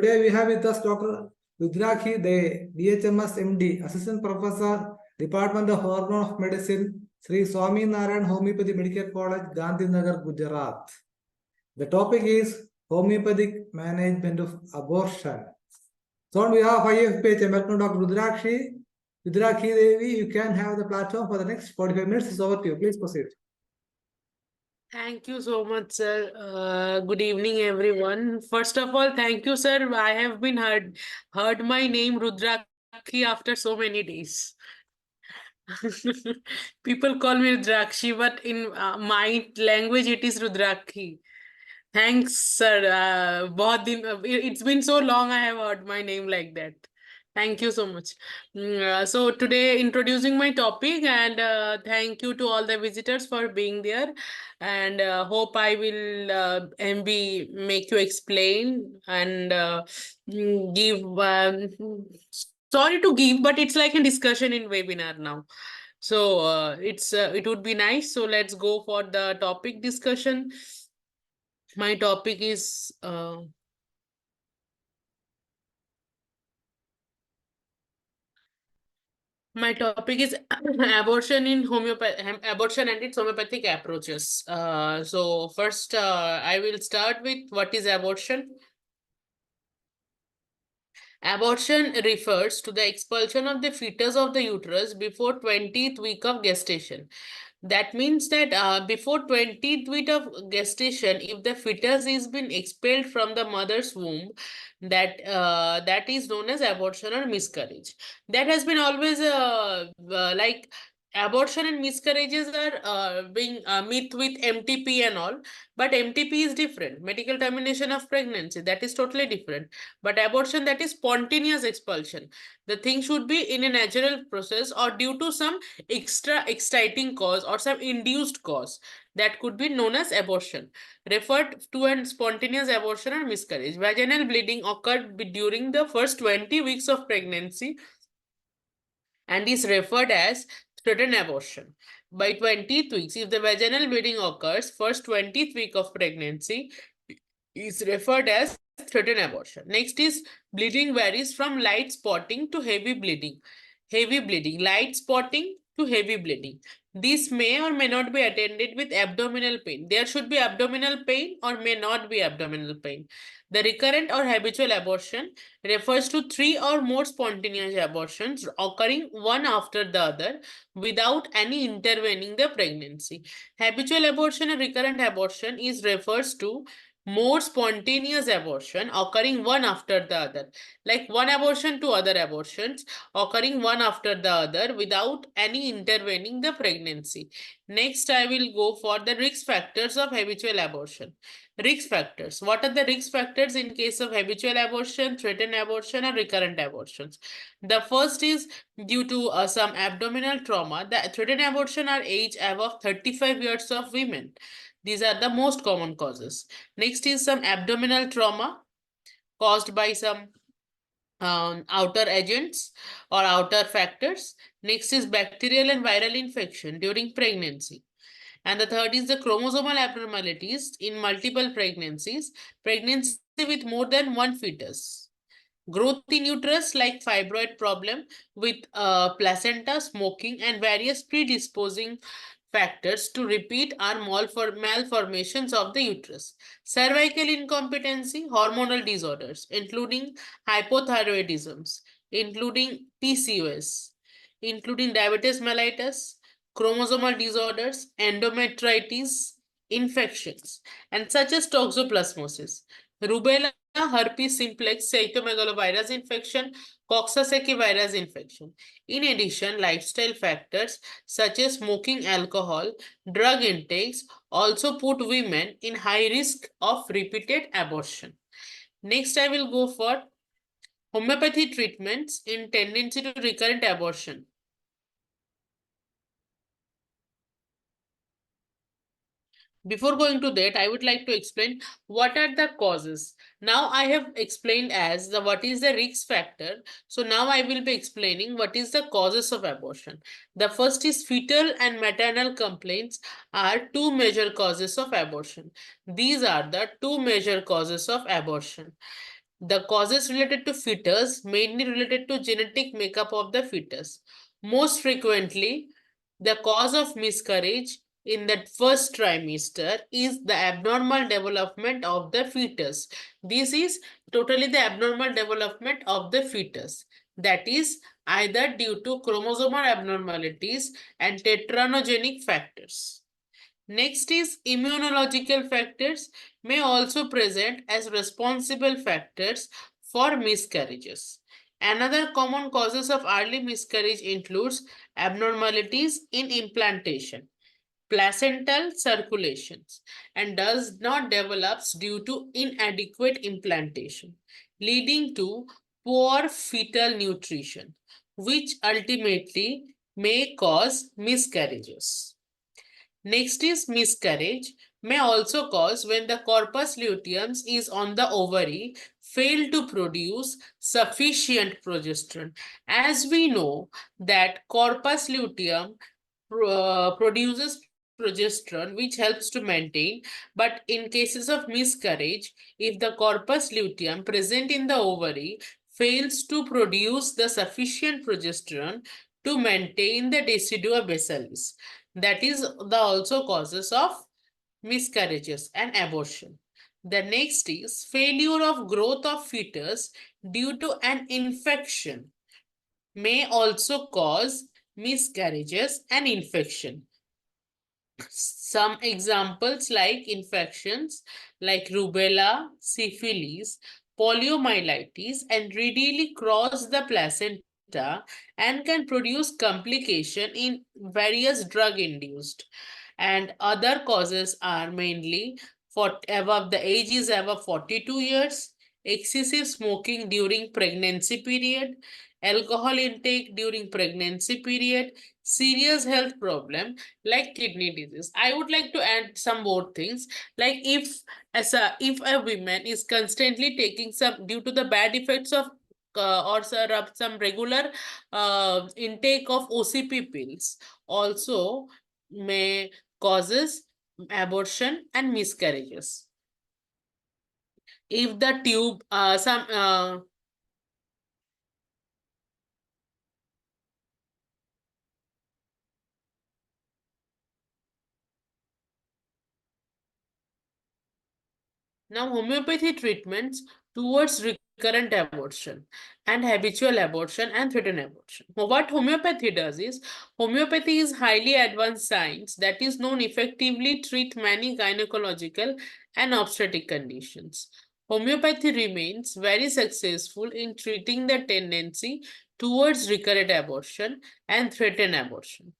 Today we have with us Dr.RUDRAKHI Dey, DHMS MD, Assistant Professor, Department of Hormone of Medicine, Sri Swami Narayan Homeopathy Medical College, Gandhinagar, Gujarat. The topic is homeopathic management of abortion. So on behalf of IFPH, welcome Dr. Rudrakhi Devi. You can have the platform for the next 45 minutes. It's over to you. Please proceed. Thank you so much, sir. Good evening, everyone. First of all, thank you, sir. I have been heard my name Rudrakhi after so many days. People call me Rudrakshi, but in my language, it is Rudrakhi. Thanks, sir. It's been so long I have heard my name like that. Thank you so much. So today introducing my topic, and thank you to all the visitors for being there, and hope I will MB make you explain and give sorry to give, but it's like a discussion in webinar now. So it would be nice. So let's go for the topic discussion. My topic is abortion in abortion and its homeopathic approaches. So first, I will start with what is abortion. Abortion refers to the expulsion of the fetus of the uterus before 20th week of gestation. That means that before 20th week of gestation, if the fetus is been expelled from the mother's womb, that is known as abortion or miscarriage. That has been always like abortion and miscarriages are being myth with MTP and all, but MTP is different. Medical termination of pregnancy, that is totally different. But abortion, that is spontaneous expulsion. The thing should be in a natural process or due to some extra exciting cause or some induced cause, that could be known as abortion. Referred to as spontaneous abortion or miscarriage. Vaginal bleeding occurred during the first 20 weeks of pregnancy and is referred as threatened abortion. By 20th weeks, if the vaginal bleeding occurs first 20th week of pregnancy, is referred as threatened abortion. Next is bleeding varies from light spotting to heavy bleeding. Heavy bleeding, light spotting to heavy bleeding. This may or may not be attended with abdominal pain. There should be abdominal pain or may not be abdominal pain. The recurrent or habitual abortion refers to 3 or more spontaneous abortions occurring one after the other without any intervening the pregnancy. Habitual abortion or recurrent abortion refers to more spontaneous abortion occurring one after the other, like one abortion to other abortions occurring one after the other without any intervening the pregnancy. Next, I will go for the risk factors of habitual abortion. Risk factors. What are the risk factors in case of habitual abortion, threatened abortion, or recurrent abortions? The first is due to some abdominal trauma. The threatened abortion are age above 35 years of women. These are the most common causes. Next is some abdominal trauma caused by some outer agents or outer factors. Next is bacterial and viral infection during pregnancy. And the third is the chromosomal abnormalities in multiple pregnancies, pregnancy with more than one fetus. Growth in uterus like fibroid problem with placenta, smoking, and various predisposing factors to repeat are malformations of the uterus. Cervical incompetency, hormonal disorders, including hypothyroidisms, including PCOS, including diabetes mellitus, chromosomal disorders, endometritis, infections, and such as toxoplasmosis, rubella, herpes simplex, cytomegalovirus infection, coxsackie virus infection. In addition, lifestyle factors such as smoking, alcohol, drug intakes also put women in high risk of repeated abortion. Next, I will go for homeopathy treatments in tendency to recurrent abortion. Before going to that, I would like to explain what are the causes. Now I have explained as what is the risk factor. So now I will be explaining what is the causes of abortion. The first is fetal and maternal complaints are two major causes of abortion. These are the two major causes of abortion. The causes related to fetus mainly related to genetic makeup of the fetus. Most frequently, the cause of miscarriage in that first trimester is the abnormal development of the fetus. This is totally the abnormal development of the fetus. That is either due to chromosomal abnormalities and tetranogenic factors. Next is immunological factors may also present as responsible factors for miscarriages. Another common causes of early miscarriage includes abnormalities in implantation, placental circulations, and does not develops due to inadequate implantation, leading to poor fetal nutrition, which ultimately may cause miscarriages. Next is miscarriage may also cause when the corpus luteum is on the ovary fail to produce sufficient progesterone. As we know that corpus luteum produces progesterone which helps to maintain, but in cases of miscarriage, if the corpus luteum present in the ovary fails to produce the sufficient progesterone to maintain the decidua basalis, that is the also causes of miscarriages and abortion. The next is failure of growth of fetus due to an infection may also cause miscarriages and infection. Some examples like infections like rubella, syphilis, poliomyelitis, and readily cross the placenta and can produce complication in various drug induced. And other causes are mainly for above the age is above 42 years, excessive smoking during pregnancy period, alcohol intake during pregnancy period, serious health problem like kidney disease. I would like to add some more things, like if a woman is constantly taking some due to the bad effects of or some regular intake of OCP pills also may causes abortion and miscarriages. If the tube some Now, homeopathy treatments towards recurrent abortion and habitual abortion and threatened abortion. What homeopathy does is, homeopathy is highly advanced science that is known effectively treat many gynecological and obstetric conditions. Homeopathy remains very successful in treating the tendency towards recurrent abortion and threatened abortion.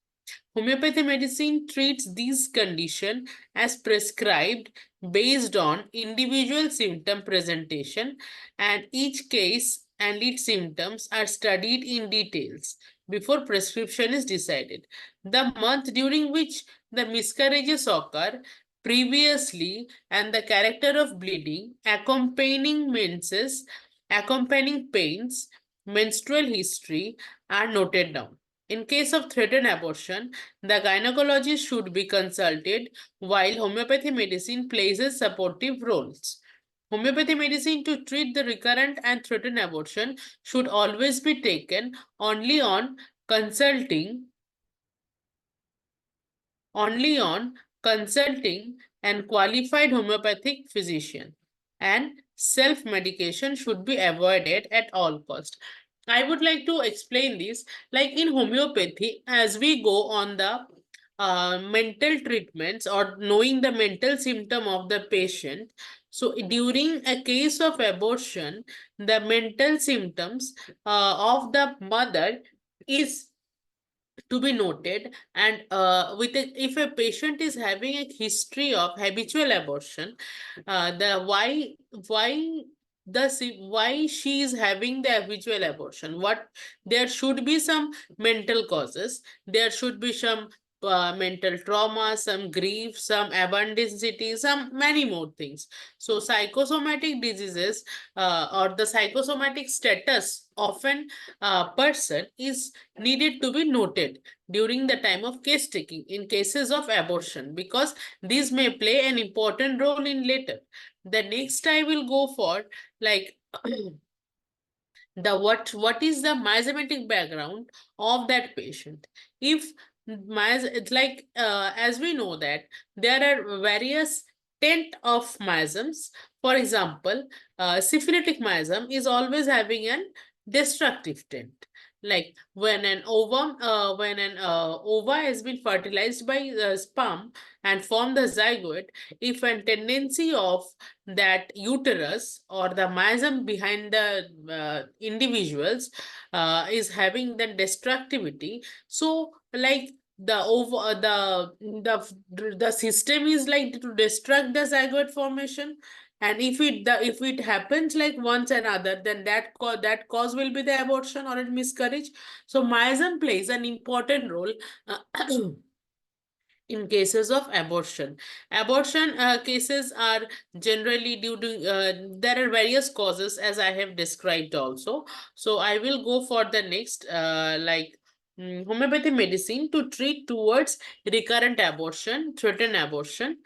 Homeopathy medicine treats these conditions as prescribed based on individual symptom presentation, and each case and its symptoms are studied in details before prescription is decided. The month during which the miscarriages occur previously and the character of bleeding, accompanying menses, accompanying pains, menstrual history are noted down. In case of threatened abortion, the gynecologist should be consulted while homeopathy medicine plays supportive roles. Homeopathy medicine to treat the recurrent and threatened abortion should always be taken consulting only on consulting and qualified homeopathic physician, and self-medication should be avoided at all cost. I would like to explain this, like in homeopathy, as we go on the mental treatments or knowing the mental symptom of the patient. So during a case of abortion, the mental symptoms of the mother is to be noted, and if a patient is having a history of habitual abortion, the why she is having the habitual abortion, what there should be some mental causes, there should be some mental trauma, some grief, some abundantity, some many more things. So psychosomatic diseases or the psychosomatic status often person is needed to be noted during the time of case taking in cases of abortion, because these may play an important role in later. The next I will go for like what is the miasmatic background of that patient. If it's like as we know that there are various tint of miasms. For example, syphilitic miasm is always having an destructive tint. Like when an ova has been fertilized by sperm and form the zygote, if a tendency of that uterus or the miasm behind the individuals is having the destructivity, so like the system is like to destruct the zygote formation, and if it happens like once another, then that cause will be the abortion or a miscarriage. So miasm plays an important role in cases of abortion. Abortion cases are generally due to, there are various causes as I have described also. So I will go for the next, homeopathy medicine to treat towards recurrent abortion, threatened abortion.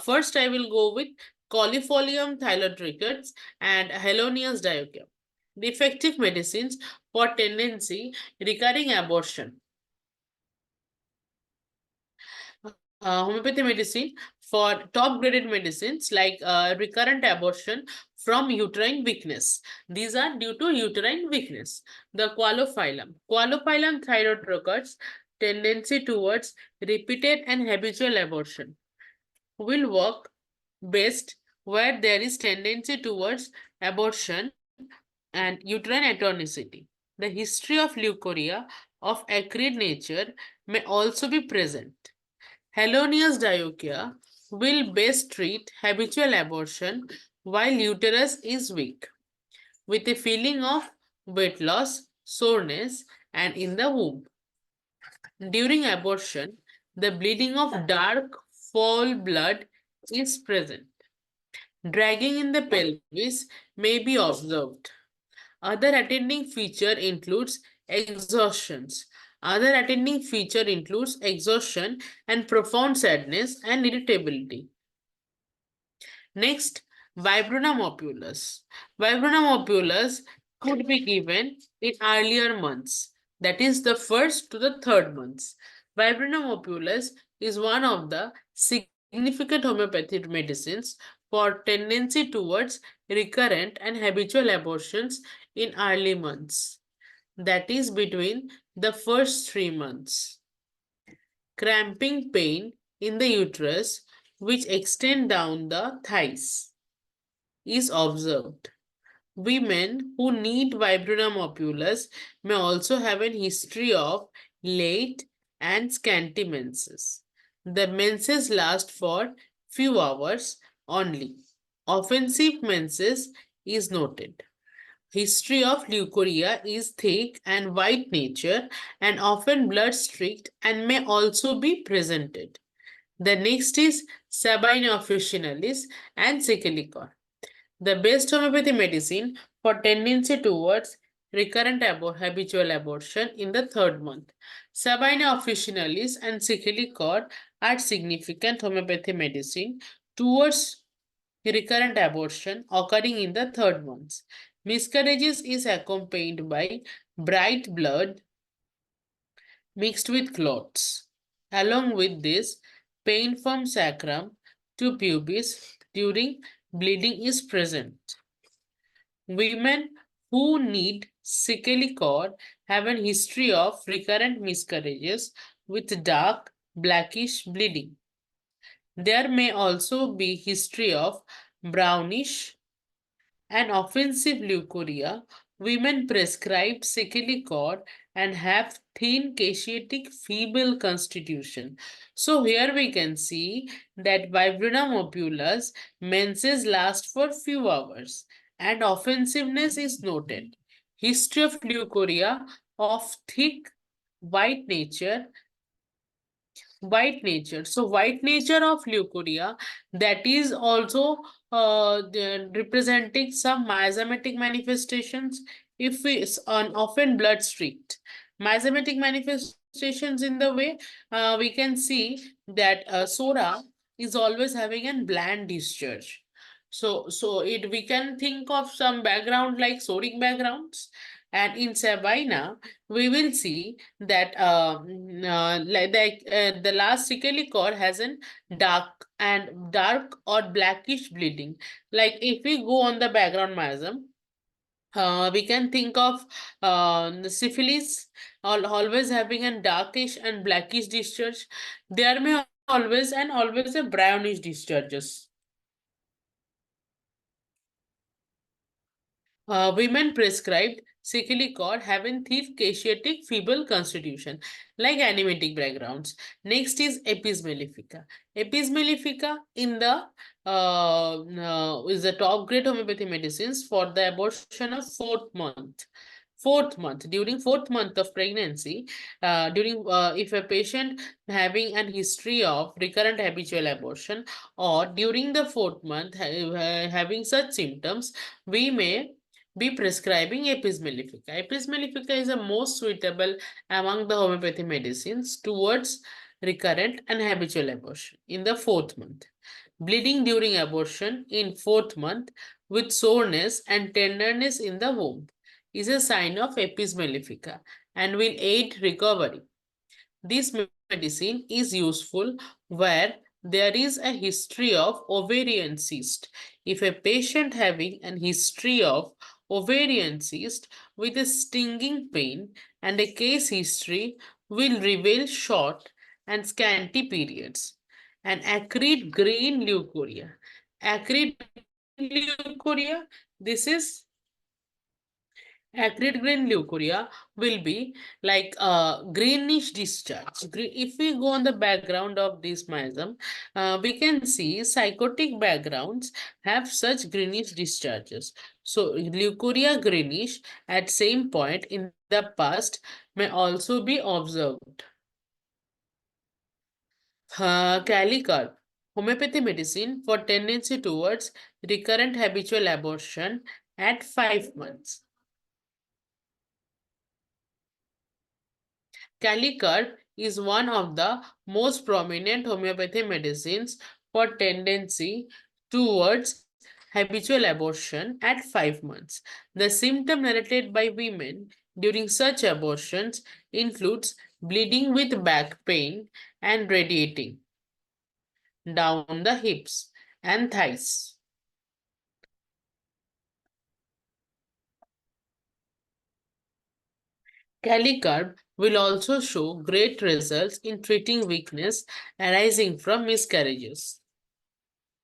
First, I will go with Coliform thylotrychus and Helonius diocum. The effective medicines for tendency recurring abortion. Homeopathy medicine for top graded medicines like recurrent abortion from uterine weakness. These are due to uterine weakness. The Qualophyllum thyroid tendency towards repeated and habitual abortion will work best where there is tendency towards abortion and uterine atonicity. The history of leukorrhea of acrid nature may also be present. Helonius diarrhea will best treat habitual abortion while uterus is weak, with a feeling of weight loss, soreness, and in the womb. During abortion, the bleeding of dark, foul blood is present. Dragging in the pelvis may be observed. Other attending feature includes exhaustions. Other attending feature includes exhaustion and profound sadness and irritability. Next, Viburnum opulus. Viburnum opulus could be given in earlier months, that is the first to the third months. Viburnum opulus is one of the significant homeopathic medicines for tendency towards recurrent and habitual abortions in early months, that is between the first 3 months. Cramping pain in the uterus which extend down the thighs is observed. Women who need Viburnum opulus may also have a history of late and scanty menses. The menses last for few hours only. Offensive menses is noted. History of leukorrhea is thick and white nature and often blood streaked and may also be presented. The next is Sabina officinalis and Sicilicore. The best homeopathy medicine for tendency towards recurrent habitual abortion in the third month. Sabina officinalis and Sicilicore are significant homeopathy medicine towards recurrent abortion occurring in the third month. Miscarriages is accompanied by bright blood mixed with clots. Along with this, pain from sacrum to pubis during bleeding is present. Women who need Sicily-cord have a history of recurrent miscarriages with dark blackish bleeding. There may also be history of brownish and offensive leukorrhea. Women prescribe Sicily-cord and have thin caseatic feeble constitution. So here we can see that Viburnum opulus menses last for few hours and offensiveness is noted. History of leukorrhea of thick white nature. So white nature of leukorrhea, that is also representing some miasmatic manifestations. If it's on often blood streaked miasmatic manifestations in the way, we can see that sora is always having a bland discharge. We can think of some background like sodic backgrounds, and in Sabina we will see that the last sickly core has an dark or blackish bleeding. Like if we go on the background miasm, we can think of the syphilis always having a darkish and blackish discharge. There may always a brownish discharges. Women prescribed Sikilicor having thick Asiatic feeble constitution, like anemic backgrounds. Next is Apis mellifica. Apis mellifica is the top grade homeopathy medicines for the abortion of fourth month. During fourth month of pregnancy, during if a patient having an history of recurrent habitual abortion, or during the fourth month having such symptoms, we may be prescribing Apis mellifica. Apis mellifica is the most suitable among the homeopathy medicines towards recurrent and habitual abortion in the fourth month. Bleeding during abortion in fourth month with soreness and tenderness in the womb is a sign of Apis mellifica and will aid recovery. This medicine is useful where there is a history of ovarian cyst. If a patient having an history of ovarian cyst with a stinging pain and a case history will reveal short and scanty periods. And acrid green leukorrhea. Acrid leukorrhea, this is acrid green leukorrhea will be like a greenish discharge. If we go on the background of this miasm, we can see psychotic backgrounds have such greenish discharges. So leukorrhea greenish at same point in the past may also be observed. Calicut, homeopathy medicine for tendency towards recurrent habitual abortion at 5 months. Calicut is one of the most prominent homeopathy medicines for tendency towards habitual abortion at 5 months. The symptom narrated by women during such abortions includes bleeding with back pain and radiating down the hips and thighs. Calicut will also show great results in treating weakness arising from miscarriages.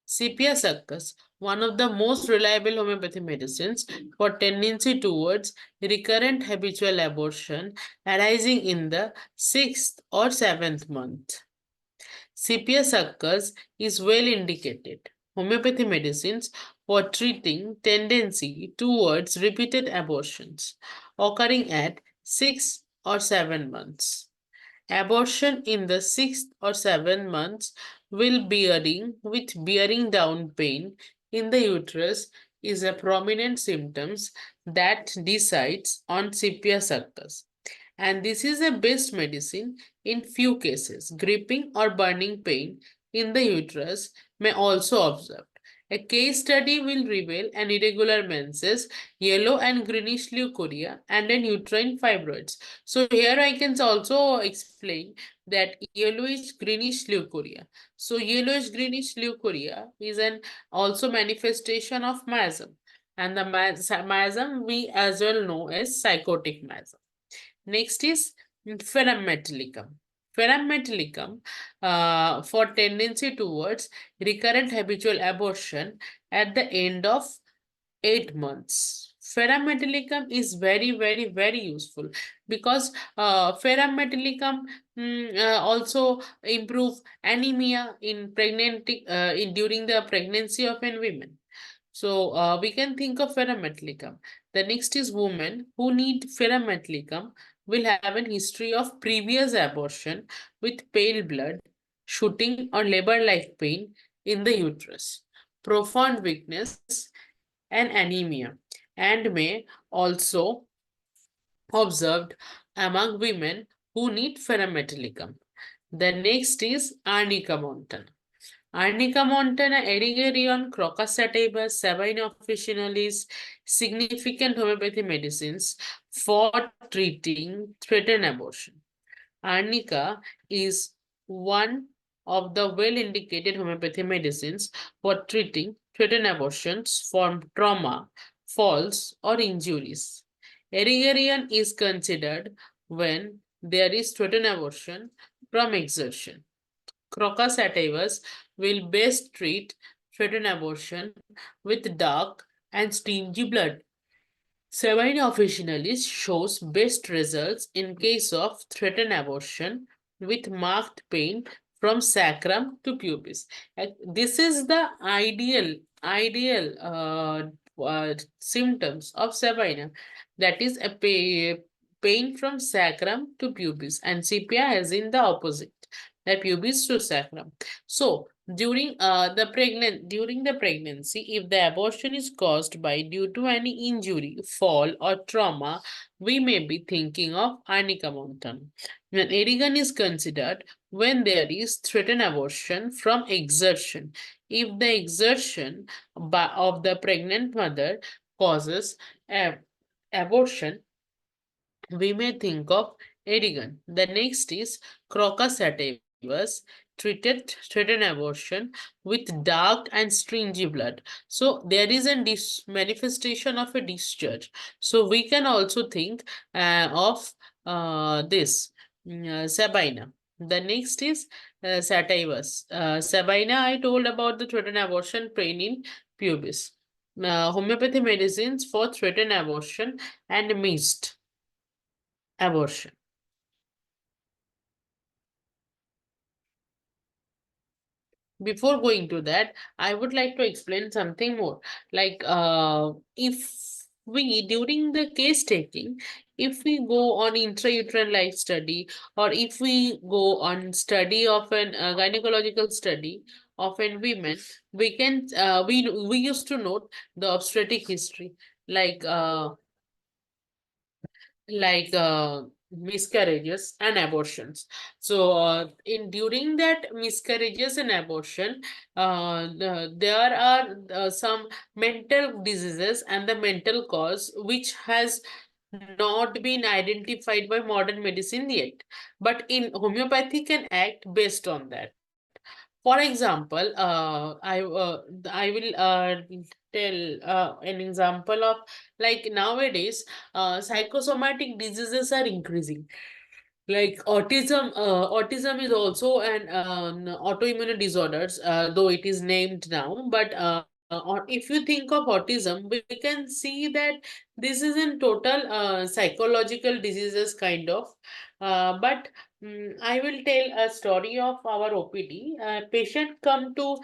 Sepia succus, one of the most reliable homeopathy medicines for tendency towards recurrent habitual abortion arising in the 6th or 7th month. Sepia succus is well indicated homeopathy medicines for treating tendency towards repeated abortions occurring at 6 or 7 months. Abortion in the 6th or 7th months with bearing down pain in the uterus is a prominent symptoms that decides on sepia succus. And this is a best medicine in few cases. Gripping or burning pain in the uterus may also observed. A case study will reveal an irregular menses, yellow and greenish leukorrhea, and an uterine fibroids. So here I can also explain that yellowish greenish leukorrhea. So yellowish greenish leukorrhea is an also manifestation of miasm, and the miasm we as well know as psychotic miasm. Next is ferrum metallicum. Ferrum metallicum for tendency towards recurrent habitual abortion at the end of 8 months. Ferrum metallicum is very useful because ferrum metallicum also improve anemia in during the pregnancy of a woman. So we can think of ferrum metallicum. The next is women who need ferrum metallicum will have a history of previous abortion with pale blood, shooting or labor-like pain in the uterus, profound weakness and anemia, and may also observed among women who need ferrum metallicum. The next is arnica montana. Arnica montana, Erigerion, Crocus sativa, Sabina officinalis, significant homeopathy medicines for treating threatened abortion. Arnica is one of the well-indicated homeopathy medicines for treating threatened abortions from trauma, falls, or injuries. Erigerion is considered when there is threatened abortion from exertion. Crocus sativus will best treat threatened abortion with dark and stingy blood. Sabina officinalis shows best results in case of threatened abortion with marked pain from sacrum to pubis. This is the ideal symptoms of Sabina. That is a pain from sacrum to pubis, and sepia has in the opposite, the pubis to sacrum. So during the pregnancy, if the abortion is caused by due to any injury, fall, or trauma, we may be thinking of arnica mountain. When erigan is considered when there is threatened abortion from exertion. If the exertion of the pregnant mother causes abortion, we may think of erigan. The next is crocus sativus, treated threatened abortion with dark and stringy blood. So there is a manifestation of a discharge. So we can also think of this Sabina. The next is sativus. Sabina, I told about the threatened abortion pain in pubis. Homeopathy medicines for threatened abortion and missed abortion. Before going to that, I would like to explain something more. Like, if we, during the case taking, if we go on intrauterine life study, or if we go on study of an gynecological study of an women, we can, we used to note the obstetric history, like, miscarriages and abortions. So in during that miscarriages and abortion, there are some mental diseases and the mental cause which has not been identified by modern medicine yet, but in homeopathy can act based on that. For example, I will tell an example of, like, nowadays psychosomatic diseases are increasing. Like autism is also an autoimmune disorders, though it is named now. But or if you think of autism, we can see that this is in total psychological diseases kind of. But I will tell a story of our OPD. A patient come to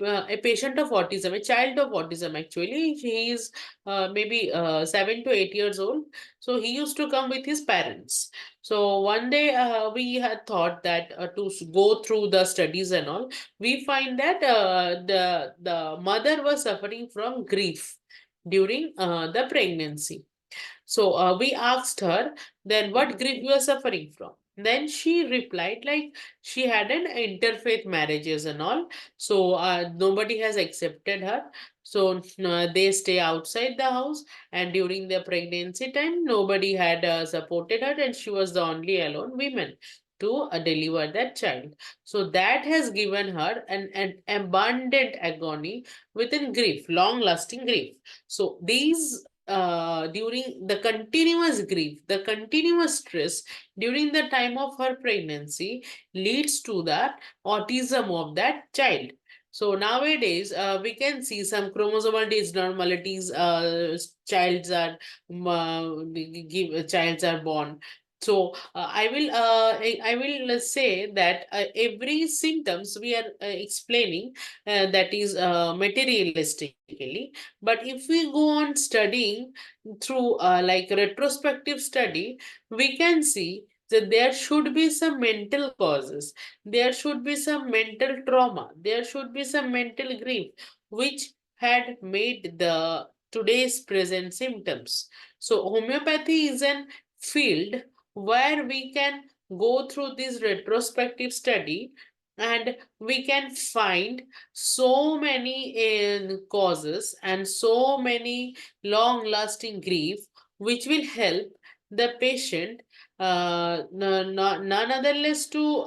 a patient of autism, a child of autism actually. He is maybe 7 to 8 years old. So he used to come with his parents. So one day we had thought that to go through the studies and all, we find that the mother was suffering from grief during the pregnancy. So we asked her, then what grief you are suffering from? Then she replied, like, she had an interfaith marriages and all. So nobody has accepted her. So they stay outside the house, and during the pregnancy time, nobody had supported her, and she was the only alone woman to deliver that child. So that has given her an abundant agony within grief, long lasting grief. So these during the continuous grief, the continuous stress during the time of her pregnancy leads to the autism of that child. So nowadays, we can see some chromosomal disnormalities. Childs are childs are born. So I will say that every symptoms we are explaining, that is materialistically. But if we go on studying through like retrospective study, we can see that there should be some mental causes, there should be some mental trauma, there should be some mental grief which had made the today's present symptoms. So homeopathy is an field where we can go through this retrospective study And we can find so many causes and so many long-lasting grief which will help the patient none other less to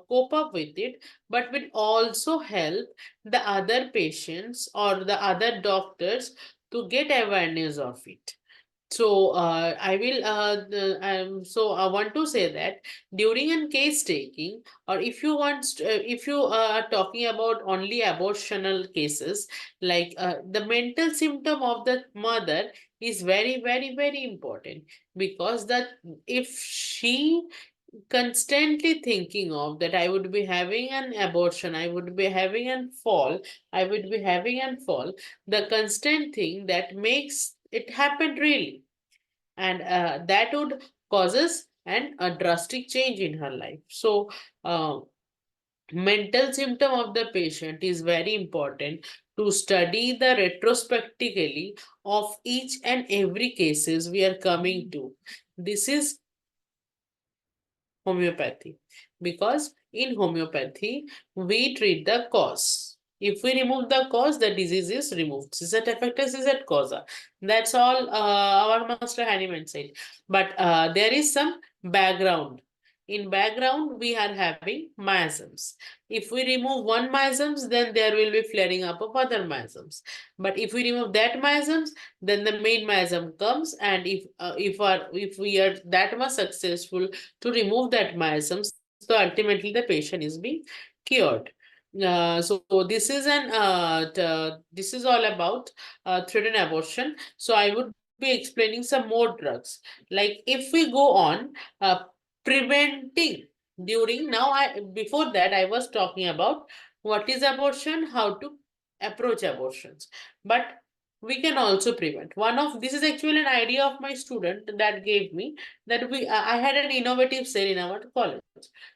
cope up with it, but will also help the other patients or the other doctors to get awareness of it. So so I want to say that during a case taking, or if you if you are talking about only abortional cases, like the mental symptom of the mother is very, very, very important, because that if she constantly thinking of that I would be having an abortion, I would be having an fall, I would be having an fall, the constant thing that makes it happen really, and that would causes a drastic change in her life. So mental symptom of the patient is very important to study the retrospectively of each and every cases we are coming to. This is homeopathy, because in homeopathy we treat the cause. If we remove the cause, the disease is removed. Caesat effectus is at causa. That's all our master Hahnemann said. But there is some background. In background, we are having miasms. If we remove one miasms, then there will be flaring up of other miasms. But if we remove that miasms, then the main miasm comes, and if we are that much successful to remove that miasms, so ultimately the patient is being cured. So this is all about threatened abortion. So I would be explaining some more drugs. Like if we go on preventing during, now I before that I was talking about what is abortion, how to approach abortions, but we can also prevent. One of this is actually an idea of my student that gave me, that I had an innovative cell in our college.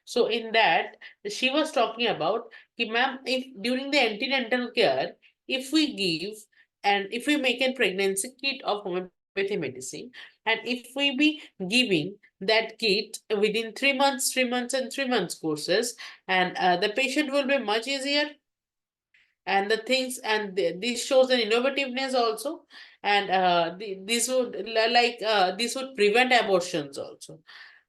So in that she was talking about, ma'am, if during the antenatal care, if we give and if we make a pregnancy kit of homeopathy medicine, and if we be giving that kit within 3 months, 3 months, and 3 months courses, and the patient will be much easier, and the things, and this shows an innovativeness also, and this would this would prevent abortions also.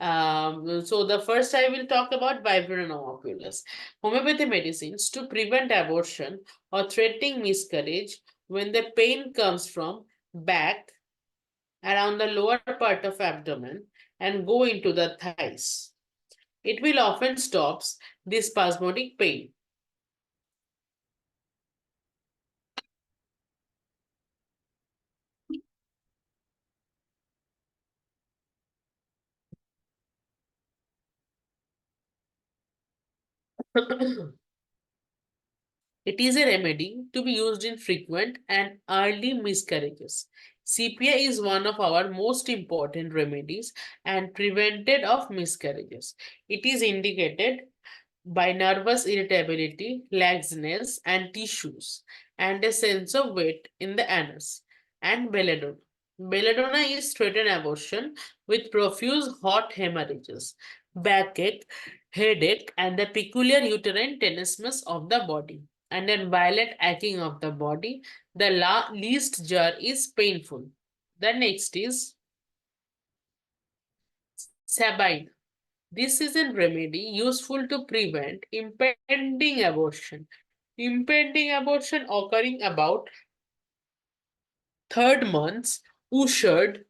So the first I will talk about viburnum oculus. Homeopathy medicines to prevent abortion or threatening miscarriage when the pain comes from back, around the lower part of abdomen, and go into the thighs. It will often stops this spasmodic pain. It is a remedy to be used in frequent and early miscarriages. CPA is one of our most important remedies and prevented of miscarriages. It is indicated by nervous irritability, laxness, and tissues, and a sense of weight in the anus, and belladonna. Belladonna is threatened abortion with profuse hot hemorrhages, backache, headache, and the peculiar uterine tenesmus of the body, and then violent aching of the body. The least jar is painful. The next is sabine. This is a remedy useful to prevent impending abortion. Impending abortion occurring about third months, ushered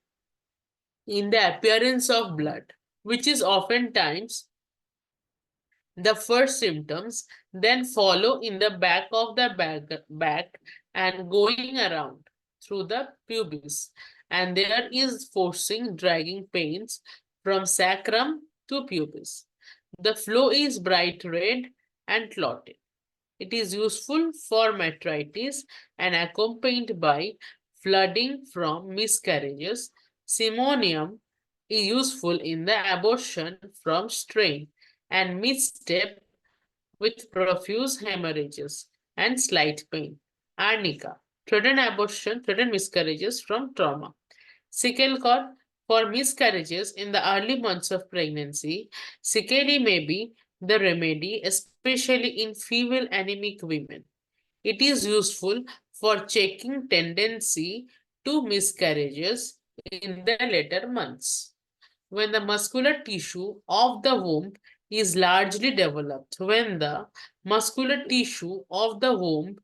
in the appearance of blood, which is oftentimes the first symptoms, then follow in the back of the back and going around through the pubis. And there is forcing, dragging pains from sacrum to pubis. The flow is bright red and clotted. It is useful for metritis and accompanied by flooding from miscarriages. Simonium is useful in the abortion from strain and misstep with profuse hemorrhages and slight pain. Arnica, threatened abortion, threatened miscarriages from trauma. Sickle cord for miscarriages in the early months of pregnancy. Sickle may be the remedy, especially in female anemic women. It is useful for checking tendency to miscarriages in the later months. When the muscular tissue of the womb is largely developed, when the muscular tissue of the womb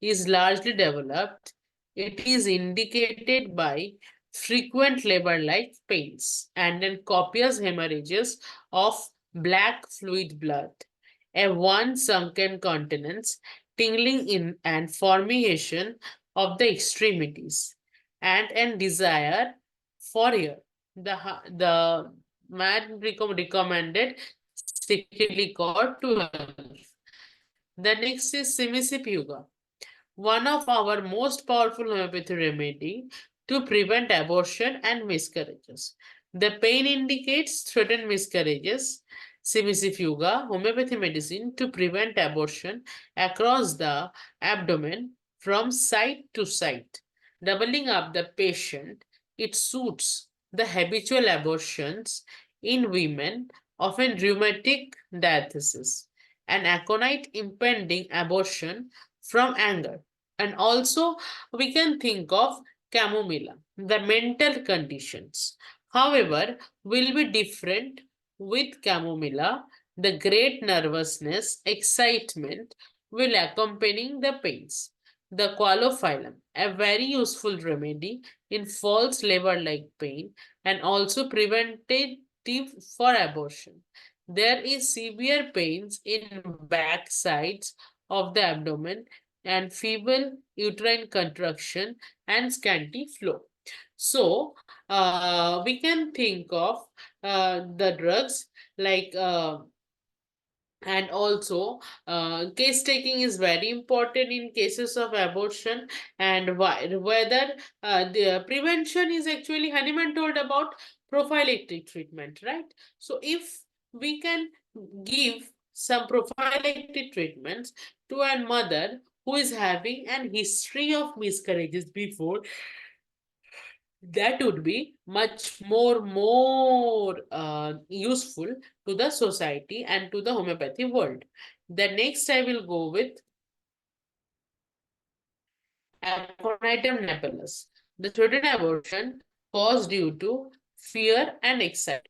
is largely developed, it is indicated by frequent labor-like pains and then copious hemorrhages of black fluid blood, a one sunken continence, tingling in and formation of the extremities, and a desire for air. The man recommended strictly cord to health. The next is Simisipuga, one of our most powerful homeopathy remedy to prevent abortion and miscarriages. The pain indicates threatened miscarriages. Simisifuga, homeopathy medicine to prevent abortion across the abdomen from side to side, doubling up the patient. It suits the habitual abortions in women, often rheumatic diathesis, and aconite impending abortion from anger. And also, we can think of chamomilla, the mental conditions. However, will be different with chamomilla. The great nervousness, excitement will accompany the pains. The qualophyllum, a very useful remedy in false labor-like pain and also preventative for abortion. There is severe pains in back sides of the abdomen and feeble uterine contraction and scanty flow. So, we can think of the drugs like and also case taking is very important in cases of abortion, and whether the prevention is actually Hahnemann told about prophylactic treatment, right? So if we can give some prophylactic treatments to a mother who is having an history of miscarriages before, that would be much more useful to the society and to the homeopathy world. The next I will go with Aconitum napellus, the threatened abortion caused due to fear and excitement.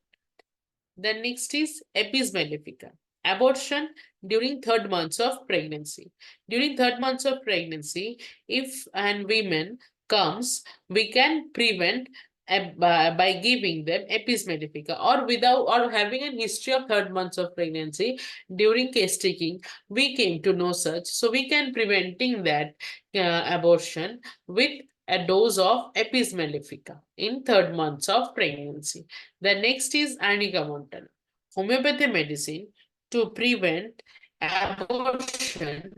The next is Apis mellifica, abortion during 3rd months of pregnancy. During 3rd months of pregnancy, if an women comes, we can prevent by giving them Apis mellifica, or without or having a history of 3rd months of pregnancy. During case taking, we came to know such, so we can preventing that abortion with a dose of Apis mellifica in 3rd months of pregnancy. The next is Arnica montana, homeopathy medicine to prevent abortion,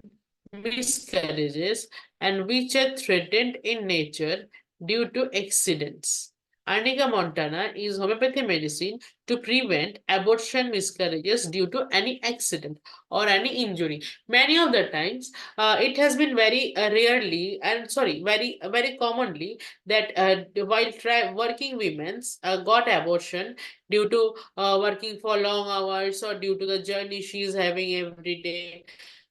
miscarriages, and which are threatened in nature due to accidents. Arnica montana is homeopathy medicine to prevent abortion, miscarriages due to any accident or any injury. Many of the times, it has been very rarely and very commonly that while working women got abortion due to working for long hours or due to the journey she is having every day.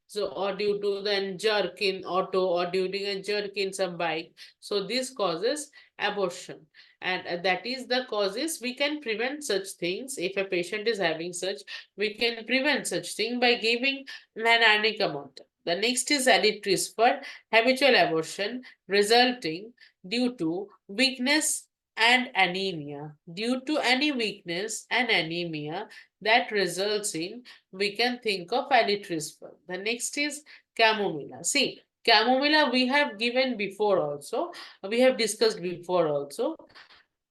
So, or due to the jerk in auto or during a jerk in some bike. So this causes abortion, and that is the causes. We can prevent such things. If a patient is having such, we can prevent such thing by giving an arnica montana. The next is aditris for habitual abortion resulting due to weakness and anemia. Due to any weakness and anemia that results in, we can think of alitrisol. The next is chamomilla. See, chamomilla we have given before also, we have discussed before also,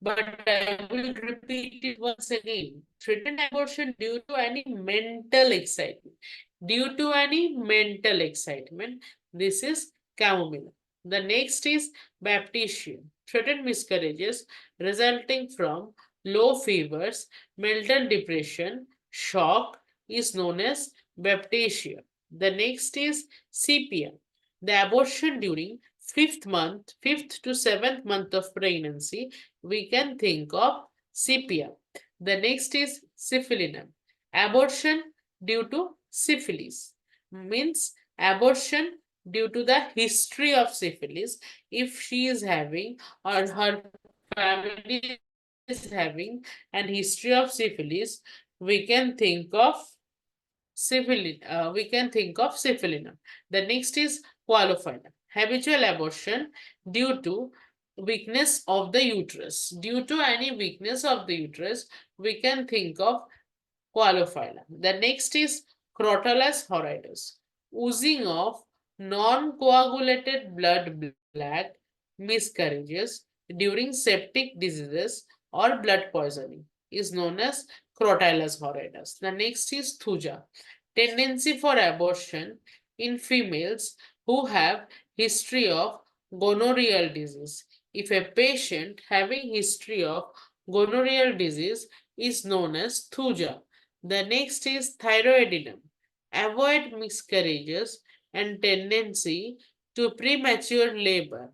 but I will repeat it once again. Threatened abortion due to any mental excitement. Due to any mental excitement, this is chamomilla. The next is baptisia. Threatened miscarriages resulting from low fevers, mental depression, shock is known as baptisia. The next is sepia. The abortion during 5th to 7th month of pregnancy, we can think of sepia. The next is syphilinum. Abortion due to syphilis. Means abortion due to the history of syphilis. If she is having or her family is having an history of syphilis, we can think of syphilis. The next is qualified. Habitual abortion due to weakness of the uterus. Due to any weakness of the uterus, we can think of qualified. The next is crotalus horridus. Oozing of non-coagulated blood black miscarriages during septic diseases or blood poisoning is known as crotalus horridus. The next is thuja. Tendency for abortion in females who have history of gonorrheal disease. If a patient having history of gonorrheal disease is known as thuja. The next is thyroidinum. Avoid miscarriages and tendency to premature labor.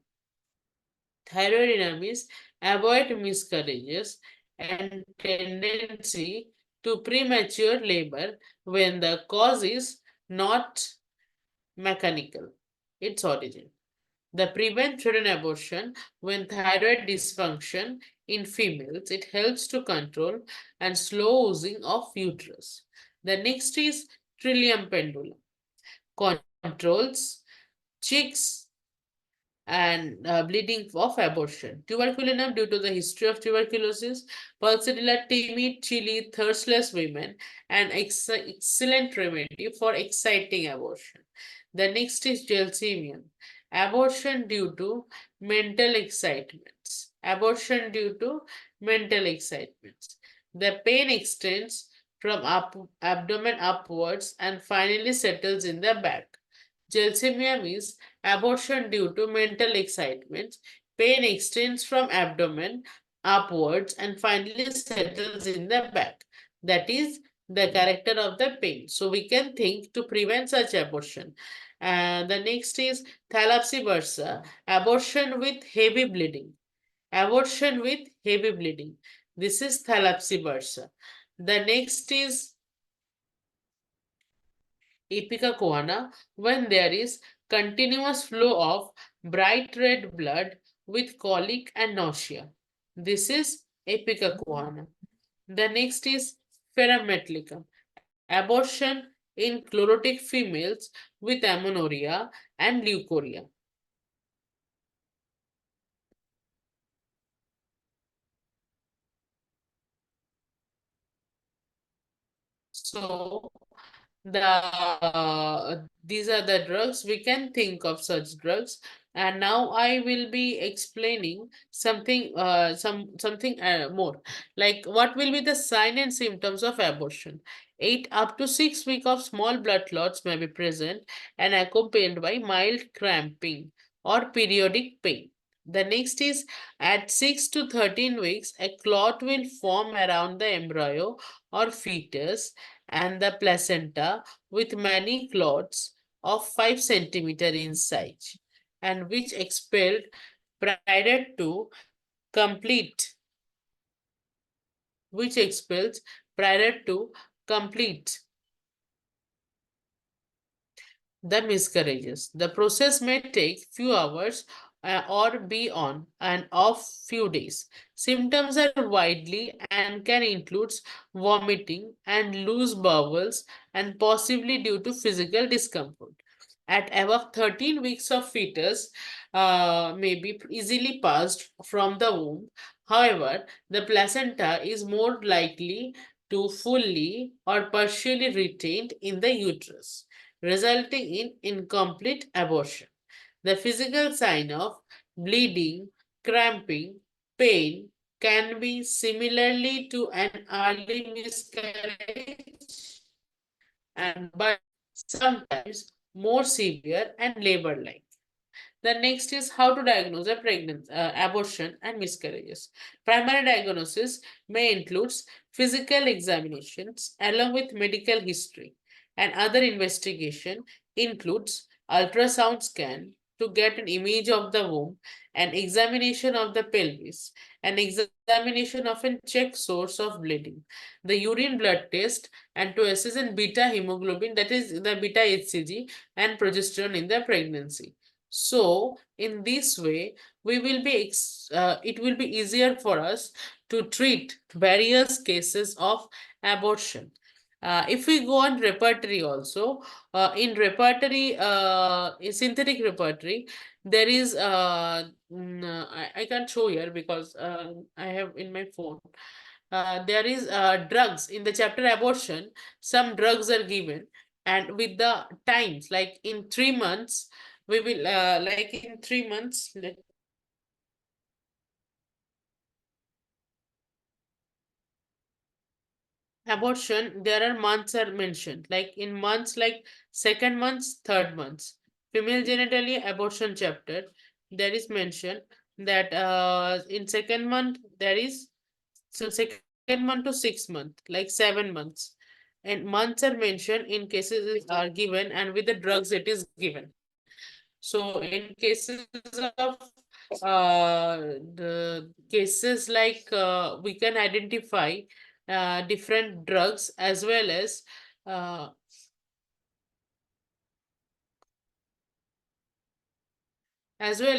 Thyroidinum is avoid miscarriages and tendency to premature labor when the cause is not mechanical, its origin. The prevent children abortion when thyroid dysfunction in females. It helps to control and slow oozing of uterus. The next is trillium pendulum. Controls chicks and bleeding of abortion. Tuberculinum due to the history of tuberculosis. Pulsatilla timid, chilly, thirstless women, and excellent remedy for exciting abortion. The next is gelsemium. Abortion due to mental excitements. Abortion due to mental excitements. The pain extends from abdomen upwards and finally settles in the back. Gelsemium is abortion due to mental excitement. Pain extends from abdomen upwards and finally settles in the back. That is the character of the pain. So we can think to prevent such abortion. The next is thalassemia bursa, abortion with heavy bleeding. Abortion with heavy bleeding. This is thalassemia bursa. The next is ipecacuanha when there is continuous flow of bright red blood with colic and nausea. This is ipecacuanha. The next is pheremetlicum. Abortion in chlorotic females with amenorrhea and leukorrhea. So these are the drugs. We can think of such drugs, and now I will be explaining something something more, like what will be the sign and symptoms of abortion. 8 up to 6 weeks of small blood clots may be present and accompanied by mild cramping or periodic pain. The next is at 6 to 13 weeks, a clot will form around the embryo or fetus and the placenta with many clots of 5 centimeter in size and which expelled prior to complete which expels prior to complete the miscarriages. The process may take few hours or be on and off few days. Symptoms are widely and can include vomiting and loose bowels and possibly due to physical discomfort. At above 13 weeks of fetus may be easily passed from the womb. However, the placenta is more likely to fully or partially retained in the uterus, resulting in incomplete abortion. The physical sign of bleeding, cramping, pain can be similarly to an early miscarriage and but sometimes more severe and labor-like. The next is how to diagnose a pregnancy, abortion and miscarriages. Primary diagnosis may include physical examinations along with medical history, and other investigation includes ultrasound scan, to get an image of the womb, an examination of the pelvis, an examination of a check source of bleeding, the urine blood test, and to assess in beta hemoglobin, that is the beta HCG, and progesterone in the pregnancy. So in this way, we will be it will be easier for us to treat various cases of abortion. If we go on repertory also, in repertory, in synthetic repertory, there is I can't show here because I have in my phone. There is drugs in the chapter abortion. Some drugs are given, and with the times, like in 3 months, we will like in 3 months. Abortion, there are months are mentioned, like in months like second months, third months. Female genitalia abortion chapter, there is mentioned that in second month there is, so second month to 6 month, like 7 months. And months are mentioned in cases are given and with the drugs it is given. So in cases of the cases like we can identify different drugs uh, as well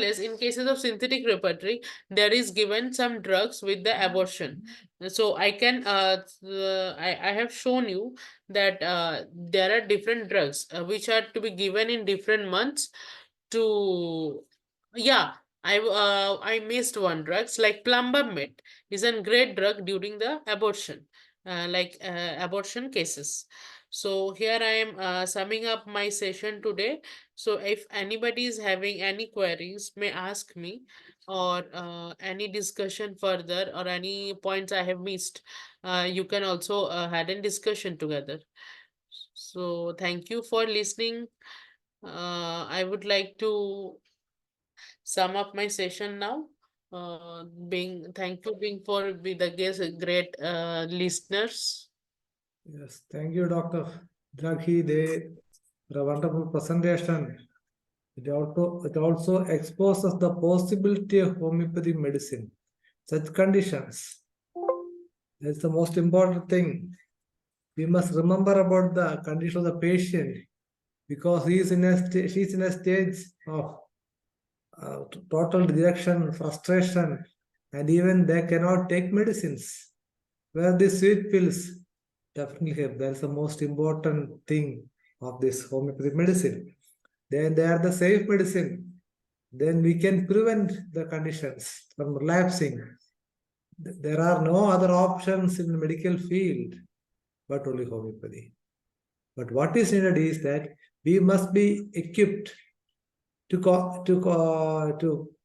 as in cases of synthetic repertory, there is given some drugs with the abortion. So I can I have shown you that there are different drugs which are to be given in different months to, yeah, I missed one drugs like plumbamate is a great drug during the abortion, abortion cases. So here I am summing up my session today. So if anybody is having any queries, may ask me, or any discussion further, or any points I have missed, you can also had a discussion together. So thank you for listening. I would like to sum up my session now. Being thank you being for be the guest great listeners. Yes, thank you, Dr. Rudrakhi Dey, for a wonderful presentation. It also exposes the possibility of homeopathic medicine, such conditions. That's the most important thing. We must remember about the condition of the patient because she's in a stage of total rejection, frustration, and even they cannot take medicines. Where the sweet pills definitely help. That's the most important thing of this homeopathic medicine. Then they are the safe medicine. Then we can prevent the conditions from relapsing. There are no other options in the medical field but only homeopathy. But what is needed is that we must be equipped to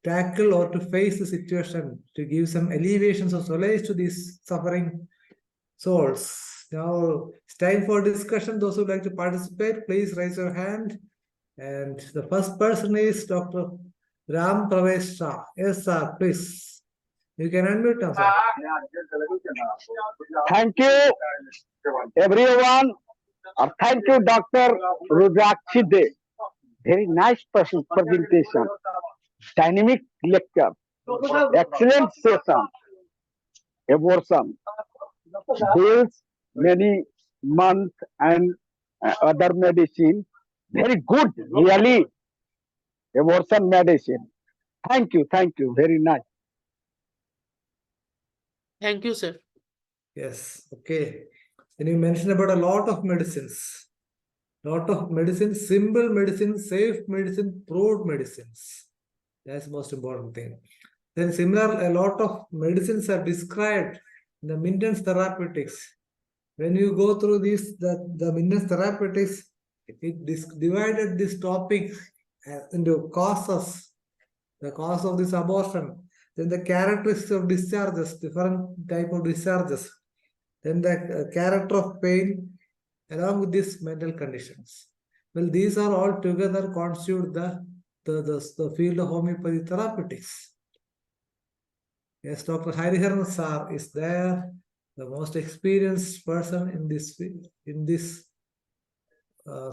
tackle or to face the situation, to give some alleviations or solace to these suffering souls. Now it's time for discussion. Those who like to participate, please raise your hand. And the first person is Dr. Ram Pravesh Shah. Yes, sir, please. You can unmute now, sir. Thank you, everyone. Thank you, Dr. Rudrakhi Dey. Very nice presentation. Dynamic lecture. Excellent session. Abortion. Bills, many months and other medicine. Very good, really. Abortion medicine. Thank you, very nice. Thank you, sir. Yes, okay. Then you mentioned about a lot of medicines. Simple medicine, safe medicine, proved medicines. That's the most important thing. Then similar, a lot of medicines are described in the Minden's therapeutics. When you go through this, the Minden's therapeutics, it divided this topic into causes, the cause of this abortion, then the characteristics of discharges, different type of discharges, then the character of pain, along with these mental conditions. Well, these are all together constitute the field of homeopathy therapeutics. Yes, Dr. Hariharan sir is there, the most experienced person in this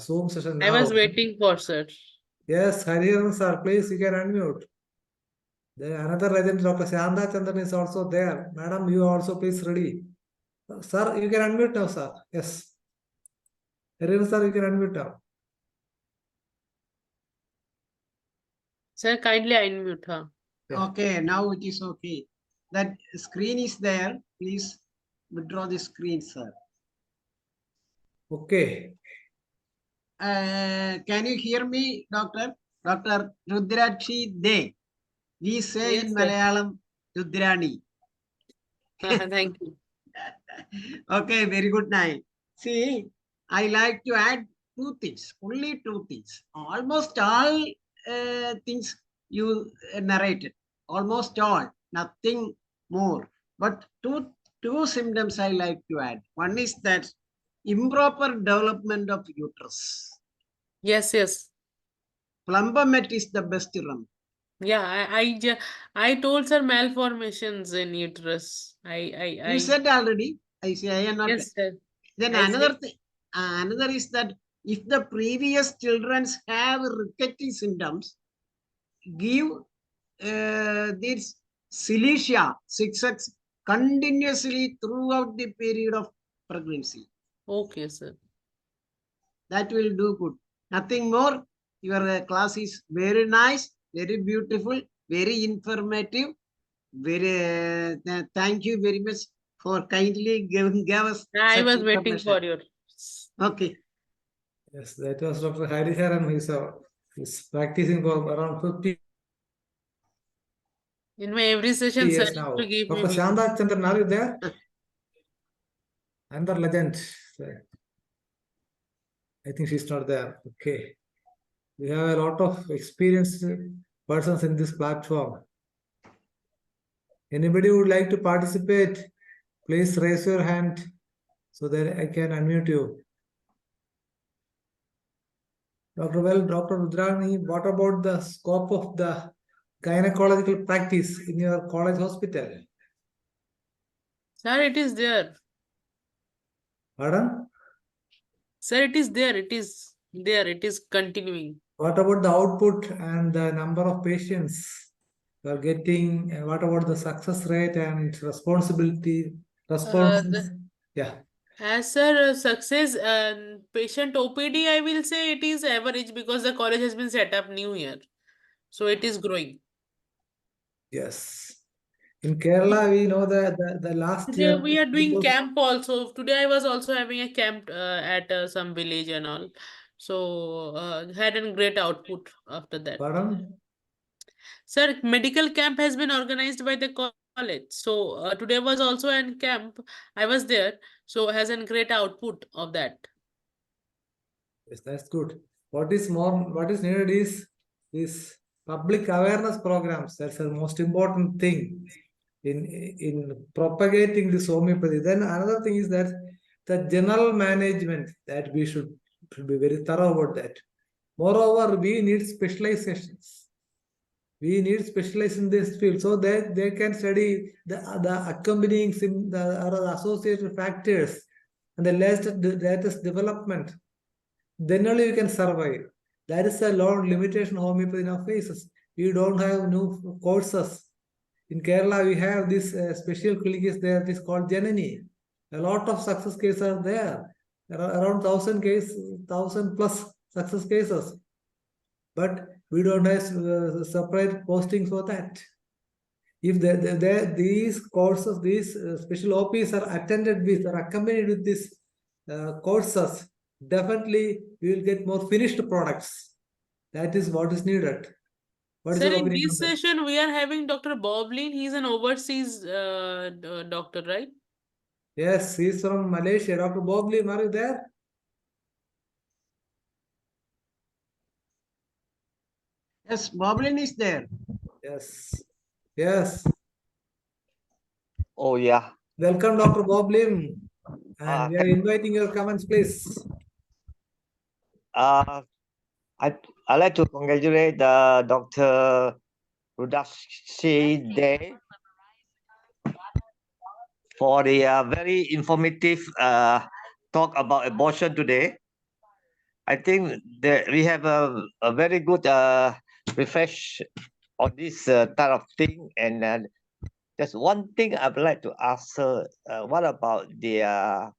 Zoom session now. I was waiting for sir. Yes, Hariharan sir, please, you can unmute. Then another legend, Dr. Shanda Chandran is also there. Madam, you also please ready. Sir, you can unmute now, sir. Yes. Hariharan sir, you can unmute now. Sir, kindly unmute her. Yeah. Okay, now it is okay. That screen is there. Please withdraw the screen, sir. Okay. Can you hear me, Doctor? Dr. Rudrakhi Dey. We say Yes, in sir. Malayalam, Rudrani. Thank you. Okay, very good night. See, I like to add two things, only two things. Almost all things you narrated, almost all, nothing more. But two symptoms I like to add. One is that improper development of uterus. Yes, yes. Plumbermet is the best remedy. Yeah, I told sir malformations in uterus. You said already. I say I am not. Yes, sir. Then I another said- thing, another is that if the previous children have rickety symptoms, give this silicea 6x continuously throughout the period of pregnancy. Okay, sir. That will do good. Nothing more. Your class is very nice, very beautiful, very informative. Very thank you very much for kindly giving us. I such was waiting information. for your. Okay. Yes, that was Dr. Hariharan. He's practicing for around 50 In my every session, sir years used now. to give me Dr. views. Shanda Chandran, are you there? Another legend. I think she's not there. Okay. We have a lot of experienced persons in this platform. Anybody would like to participate? Please raise your hand so that I can unmute you. Dr. Rudrani, what about the scope of the gynecological practice in your college hospital? Sir, it is there. Pardon? Sir, it is there. It is there. It is continuing. What about the output and the number of patients you are getting? And what about the success rate and responsibility? Yeah. As sir, success and patient OPD, I will say it is average because the college has been set up new year. So it is growing. Yes. In Kerala, we know that the last Today year we are doing camp also. Today I was also having a camp at some village and all. So had a great output after that. Pardon? Sir, medical camp has been organized by the college. So today was also a camp. I was there. So has a great output of that. Yes, that's good. What is needed is public awareness programs. That's the most important thing in propagating this homeopathy. Then another thing is that the general management that we should be very thorough about that. Moreover, we need specializations. We need specialists in this field so that they can study the accompanying the associated factors and the latest development. Then only you can survive. That is a long limitation homeopathy now faces. We don't have new courses. In Kerala, we have this special clinic is there. It is called Janani. A lot of success cases are there. There are around 1,000 plus success cases. But we don't have separate postings for that. If these courses, these special OPs are attended with or accompanied with these courses, definitely we will get more finished products. That is what is needed. What is Sir, your in opinion this on that? session, we are having Dr. Boblin. He's an overseas doctor, right? Yes, he's from Malaysia. Dr. Bobley, are you there? Yes, Boblin is there. Yes. Yes. Oh, yeah. Welcome, Dr. Boblin. And we are inviting your comments, please. I'd like to congratulate Dr. Rudrakhi Dey for the very informative talk about abortion today. I think that we have a very good refresh on this type of thing. And there's one thing I would like to ask her. What about the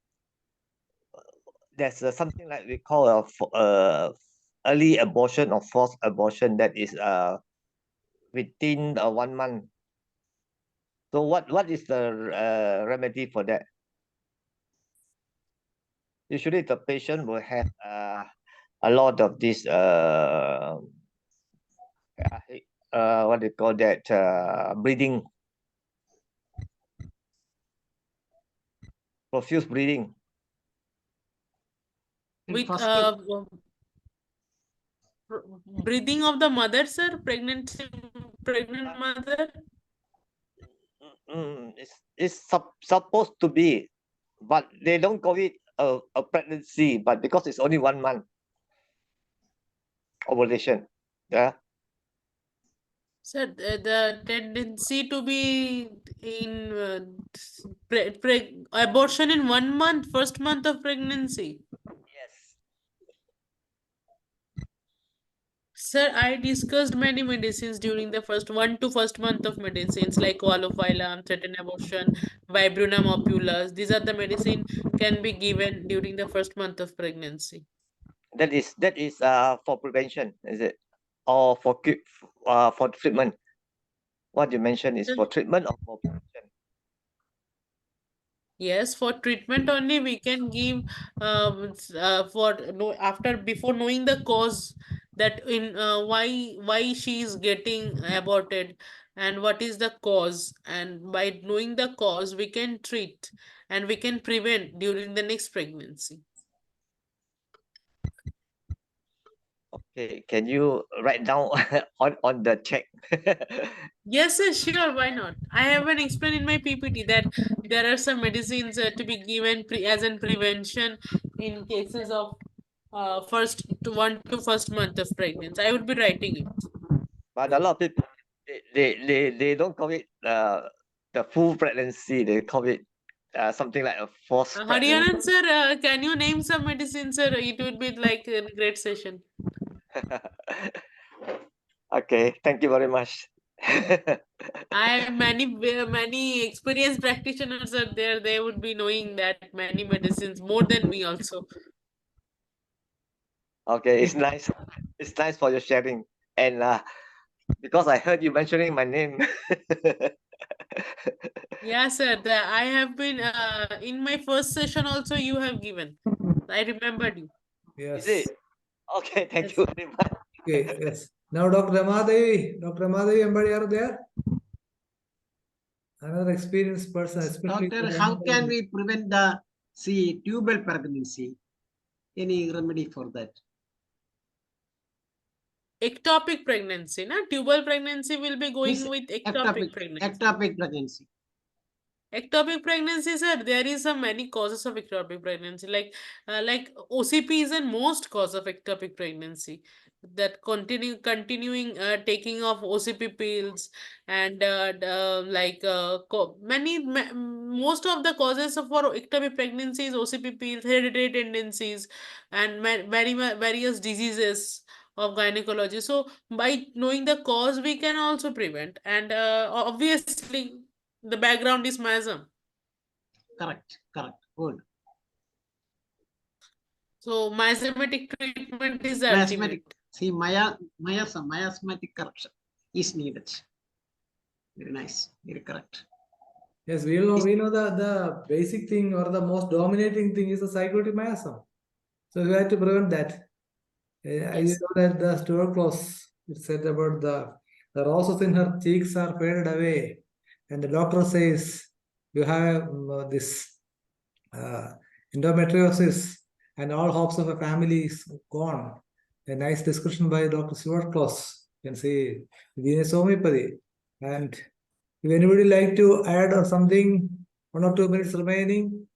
there's something like we call early abortion or forced abortion that is within 1 month. So what is the remedy for that? Usually the patient will have a lot of this what they call that bleeding, profuse bleeding. In With first breathing of the mother, sir, pregnant mother. It's supposed to be, but they don't call it a pregnancy, but because it's only 1 month ovulation. Yeah. Sir, the tendency to be in abortion in 1 month, first month of pregnancy. Yes. Sir, I discussed many medicines during the first month of medicines like qualophyllum, threatened abortion, viburnum opulus. These are the medicine can be given during the first month of pregnancy. That is for prevention, is it? Or for treatment? What you mentioned is for treatment or for prevention? Yes, for treatment only we can give before knowing the cause that in why she is getting aborted and what is the cause, and by knowing the cause we can treat and we can prevent during the next pregnancy. Okay, can you write down on the check? Yes, yes, sure, why not? I haven't explained in my PPT that there are some medicines to be given as in prevention in cases of first month of pregnancy. I would be writing it. But a lot of people they don't call it the full pregnancy. They call it something like a forced pregnancy. Hariyanan sir, can you name some medicines, sir? It would be like a great session. Okay, thank you very much. I have many experienced practitioners are there. They would be knowing that many medicines more than me also. Okay, it's nice. It's nice for your sharing. And because I heard you mentioning my name. Yeah, sir. I have been in my first session also. You have given. I remembered you. Yes. Is it? Okay, thank Yes. you very much. Okay, yes. Now Dr. Ramadevi, anybody are there? Another experienced person, especially. doctor, how can we prevent the tubal pregnancy? Any remedy for that? Ectopic pregnancy, na? Tubal pregnancy will be going with ectopic pregnancy. Ectopic pregnancy. Ectopic pregnancy, sir, there is many causes of ectopic pregnancy. Like OCP is the most cause of ectopic pregnancy. That continuing taking of OCP pills and most of the causes for ectopic pregnancy is OCP pills, hereditary tendencies, and various diseases of gynecology. So by knowing the cause, we can also prevent. And obviously, the background is miasm. Correct. Good. So miasmatic treatment is the Miasmatic. ultimate. Miasmatic correction is needed. Very nice. Very correct. Yes, we know the basic thing or the most dominating thing is the cyclotic miasm. So we have to prevent that. I Yes. know that the tuberculosis, it said about the roses in her cheeks are faded away. And the doctor says, you have this endometriosis and all hopes of a family is gone. A nice description by Dr. Tuberculosis. You can see Venus homeopathy. And if anybody like to add or something, 1 or 2 minutes remaining.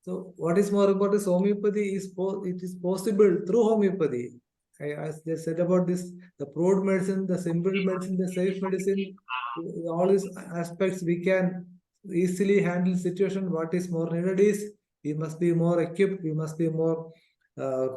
So what is more important is homeopathy it is possible through homeopathy. As they said about this, the proved medicine, the simple medicine, the safe medicine, all these aspects we can easily handle situation. What is more needed is we must be more equipped, we must be more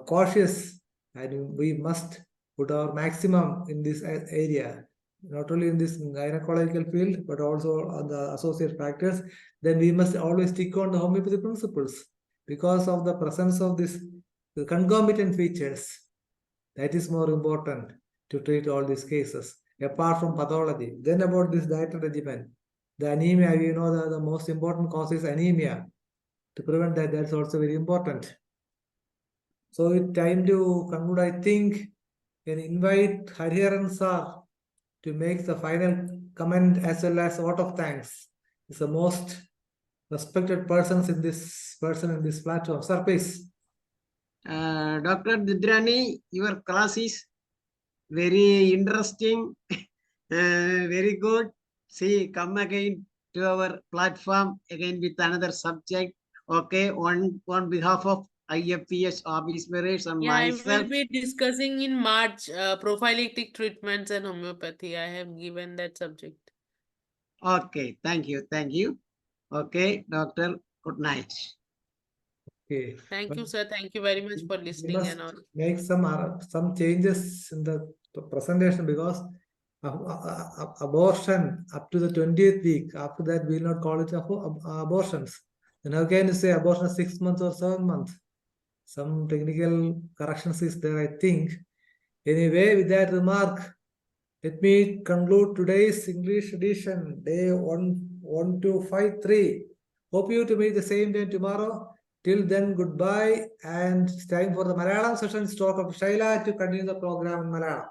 cautious, and we must put our maximum in this area, not only in this gynecological field, but also on the associate factors. Then we must always stick on the homeopathy principles because of the presence of this the concomitant features. That is more important to treat all these cases, apart from pathology. Then about this dietary regimen, the anemia, we know that the most important cause is anemia. To prevent that, that's also very important. So it's time to conclude. I think can invite Hariharan sir to make the final comment as well as vote of thanks. He's the most respected person in this platform. Sir, please. Dr. Rudrani, your class is very interesting, very good. See, come again to our platform again with another subject. Okay, on behalf of IFPH office bearers and Yeah, I myself. will be discussing in March prophylactic treatments and homeopathy. I have given that subject. Okay, thank you, thank you. Okay, doctor, good night. Okay. Thank you, sir. Thank you very much for We listening must and all. make some changes in the presentation because abortion up to the 20th week. After that, we will not call it abortions. Then how can you say abortion is 6 months or 7 months? Some technical corrections is there, I think. Anyway, with that remark, let me conclude today's English edition, day 1253. Hope you to meet the same day tomorrow. Till then, goodbye. And it's time for the Malayalam session. Talk of Shaila to continue the program in Malayalam.